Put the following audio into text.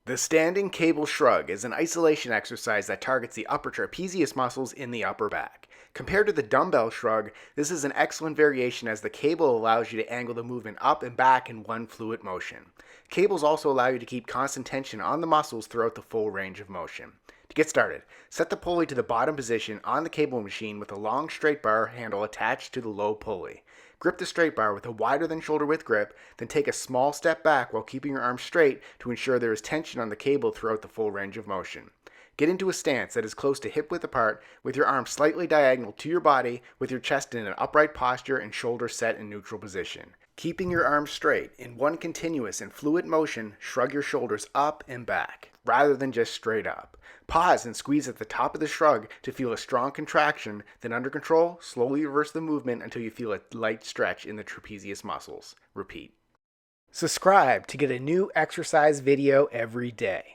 The standing cable shrug is an isolation exercise that targets the upper trapezius muscles in the upper back. Compared to the dumbbell shrug, this is an excellent variation as the cable allows you to angle the movement up and back in one fluid motion. Cables also allow you to keep constant tension on the muscles throughout the full range of motion. To get started, set the pulley to the bottom position on the cable machine with a long straight bar handle attached to the low pulley. Grip the straight bar with a wider than shoulder width grip, then take a small step back while keeping your arms straight to ensure there is tension on the cable throughout the full range of motion. Get into a stance that is close to hip width apart with your arms slightly diagonal to your body with your chest in an upright posture and shoulders set in neutral position. Keeping your arms straight in one continuous and fluid motion, shrug your shoulders up and back, rather than just straight up. Pause and squeeze at the top of the shrug to feel a strong contraction, then under control, slowly reverse the movement until you feel a light stretch in the trapezius muscles. Repeat. Subscribe to get a new exercise video every day.